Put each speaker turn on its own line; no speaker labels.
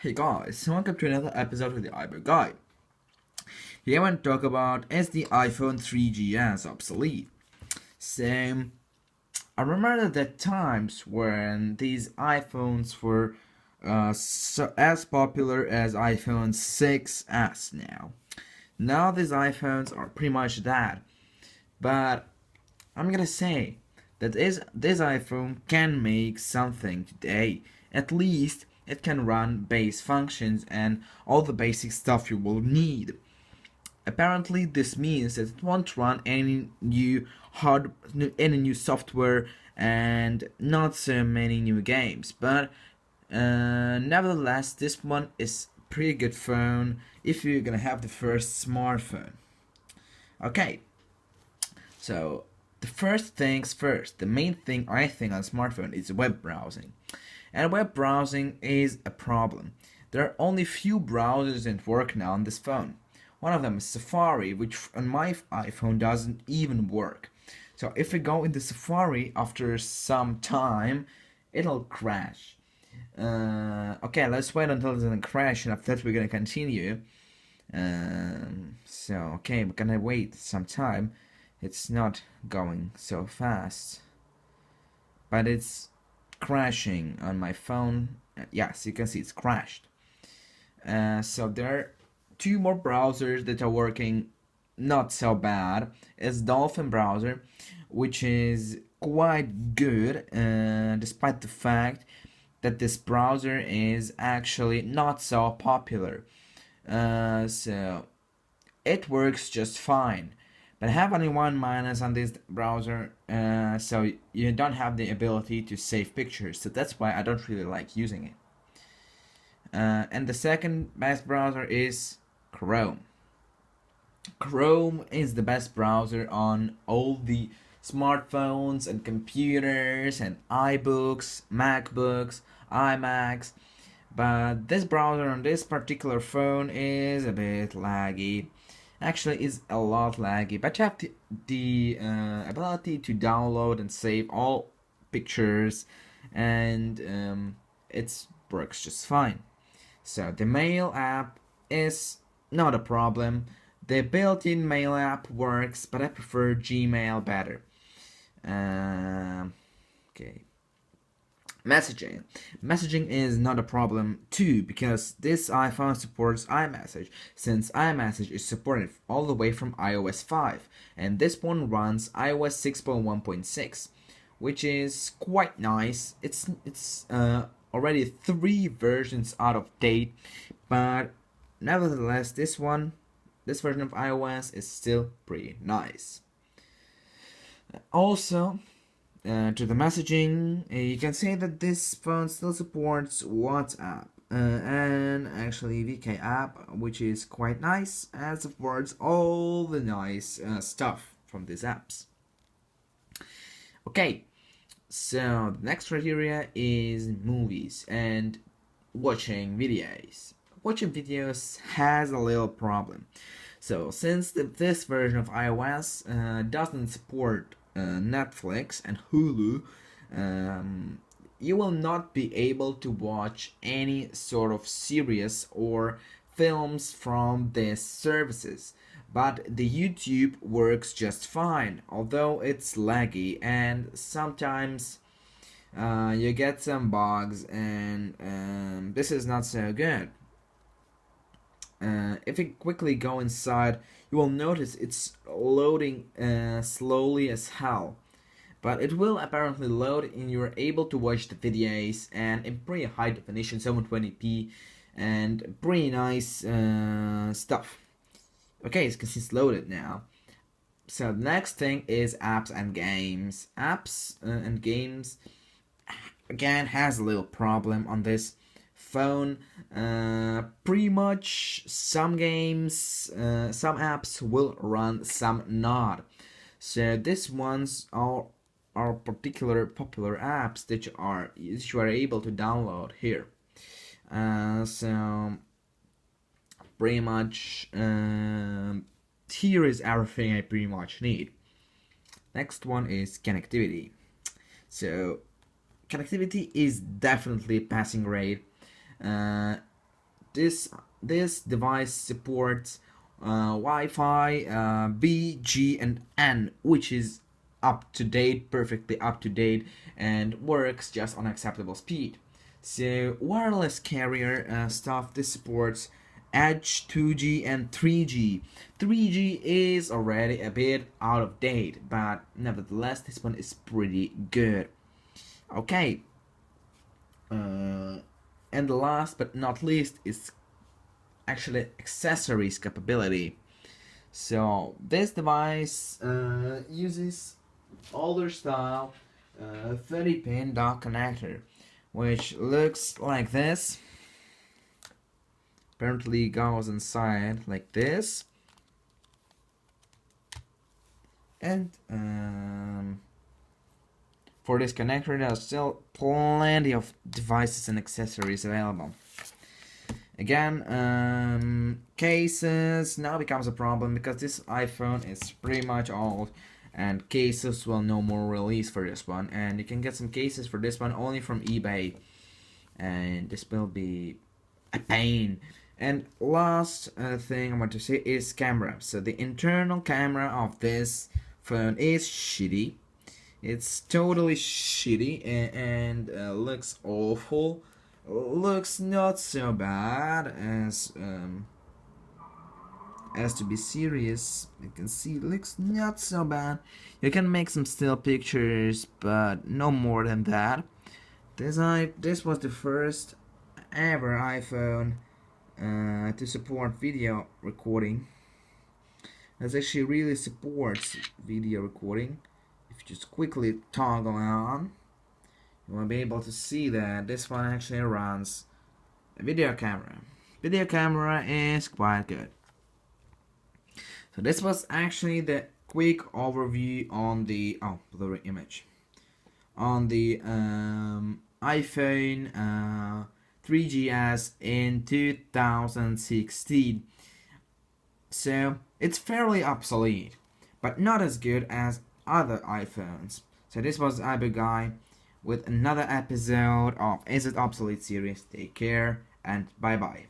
Hey guys, welcome to another episode of the iBook Guide. Here I want to talk about is the iPhone 3GS obsolete. So, I remember the times when these iPhones were as popular as iPhone 6s now. Now these iPhones are pretty much that. But I'm gonna say that this iPhone can make something today. At least it can run base functions and all the basic stuff you will need. Apparently, this means that it won't run any new software and not so many new games. But nevertheless, this one is pretty good phone if you're gonna have the first smartphone. Okay, so the first things first, the main thing I think on smartphone is web browsing. And web browsing is a problem. There are only few browsers that work now on this phone. One of them is Safari, which on my iPhone doesn't even work. So if we go into Safari after some time, it'll crash. Okay, let's wait until it doesn't crash, and after that we're gonna continue. Okay, we're gonna wait some time. It's not going so fast, but it's crashing on my phone. Yes, you can see it's crashed. So there are two more browsers that are working not so bad. It's Dolphin browser, which is quite good, despite the fact that this browser is actually not so popular. So it works just fine. But I have only one minus on this browser, so you don't have the ability to save pictures, so that's why I don't really like using it. And the second best browser is Chrome. Chrome is the best browser on all the smartphones and computers and iBooks, MacBooks, iMacs, but this browser on this particular phone is a bit laggy. Actually, is a lot laggy, but you have the ability to download and save all pictures, and it works just fine. So the mail app is not a problem. The built-in mail app works, but I prefer Gmail better. Okay. Messaging is not a problem too, because this iPhone supports iMessage, since iMessage is supported all the way from iOS 5, and this one runs iOS 6.1.6, which is quite nice. It's already 3 versions out of date, but nevertheless, this version of iOS is still pretty nice. Also, to the messaging, you can say that this phone still supports WhatsApp and actually VK app, which is quite nice and supports all the nice stuff from these apps. Okay, so the next criteria is movies and watching videos. Watching videos has a little problem. So since this version of iOS doesn't support Netflix and Hulu, you will not be able to watch any sort of series or films from these services. But the YouTube works just fine, although it's laggy and sometimes you get some bugs, and this is not so good. If you quickly go inside, you will notice it's loading slowly as hell. But it will apparently load and you're able to watch the videos and in pretty high definition 720p and pretty nice stuff. Okay, you can see it's loaded now. So the next thing is apps and games. Apps and games again has a little problem on this phone. Pretty much some games, some apps will run, some not. So these ones are particular popular apps that you are able to download here. So pretty much here is everything I pretty much need. Next one is connectivity. So connectivity is definitely passing grade. this device supports Wi-Fi B, G, and N, which is up to date, perfectly up to date, and works just on acceptable speed. So wireless carrier stuff, this supports Edge 2G and 3G. 3G is already a bit out of date, but nevertheless this one is pretty good. Okay, and the last but not least is actually accessories capability. So this device uses older style 30 pin dock connector, which looks like this. Apparently goes inside like this, and for this connector there's still plenty of devices and accessories available. Again, cases now becomes a problem because this iPhone is pretty much old, and cases will no more release for this one, and you can get some cases for this one only from eBay, and this will be a pain. And last thing I want to say is camera. So the internal camera of this phone is shitty. It's totally shitty and looks awful. Looks not so bad as to be serious. You can see it looks not so bad. You can make some still pictures, but no more than that. This was the first ever iPhone to support video recording. This actually really supports video recording. If you just quickly toggle on, you will be able to see that this one actually runs a video camera. Video camera is quite good. So this was actually the quick overview on the blurry image on the iPhone 3GS in 2016. So it's fairly obsolete, but not as good as other iPhones. So this was Abu Guy with another episode of Is It Obsolete series. Take care and bye bye.